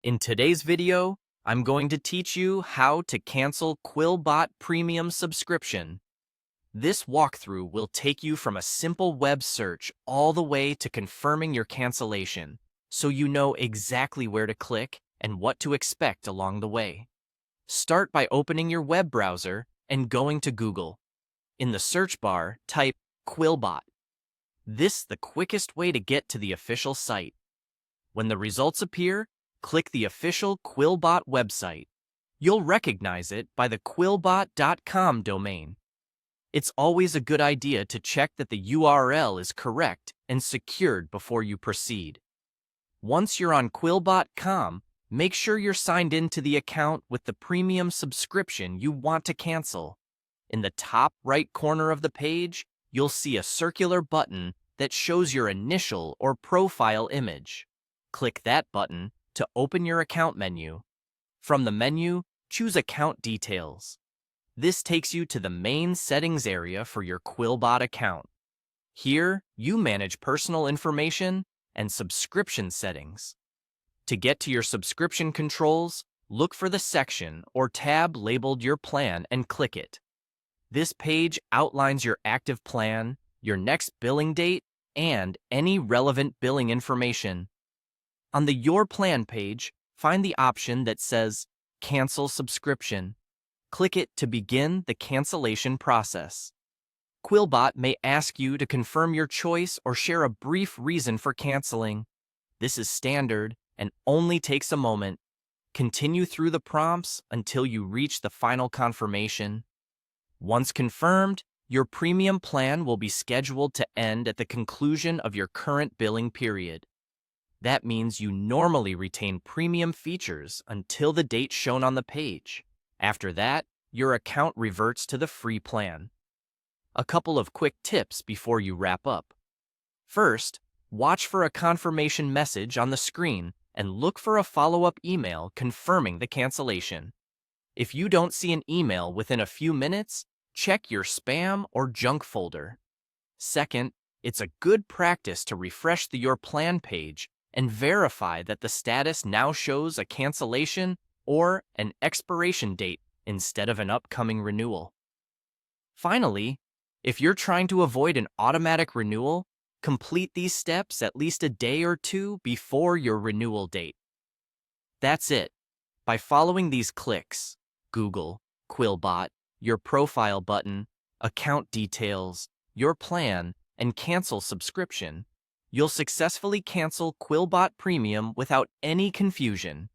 In today's video, I'm going to teach you how to cancel QuillBot Premium subscription. This walkthrough will take you from a simple web search all the way to confirming your cancellation, so you know exactly where to click and what to expect along the way. Start by opening your web browser and going to Google. In the search bar, type QuillBot. This is the quickest way to get to the official site. When the results appear, click the official QuillBot website. You'll recognize it by the QuillBot.com domain. It's always a good idea to check that the URL is correct and secured before you proceed. Once you're on QuillBot.com, make sure you're signed into the account with the premium subscription you want to cancel. In the top right corner of the page, you'll see a circular button that shows your initial or profile image. Click that button to open your account menu. From the menu, choose Account Details. This takes you to the main settings area for your QuillBot account. Here, you manage personal information and subscription settings. To get to your subscription controls, look for the section or tab labeled Your Plan and click it. This page outlines your active plan, your next billing date, and any relevant billing information. On the Your Plan page, find the option that says Cancel Subscription. Click it to begin the cancellation process. QuillBot may ask you to confirm your choice or share a brief reason for canceling. This is standard and only takes a moment. Continue through the prompts until you reach the final confirmation. Once confirmed, your premium plan will be scheduled to end at the conclusion of your current billing period. That means you normally retain premium features until the date shown on the page. After that, your account reverts to the free plan. A couple of quick tips before you wrap up. First, watch for a confirmation message on the screen and look for a follow-up email confirming the cancellation. If you don't see an email within a few minutes, check your spam or junk folder. Second, it's a good practice to refresh the Your Plan page and verify that the status now shows a cancellation or an expiration date instead of an upcoming renewal. Finally, if you're trying to avoid an automatic renewal, complete these steps at least a day or two before your renewal date. That's it. By following these clicks, Google, QuillBot, your profile button, account details, your plan, and cancel subscription, you'll successfully cancel QuillBot Premium without any confusion.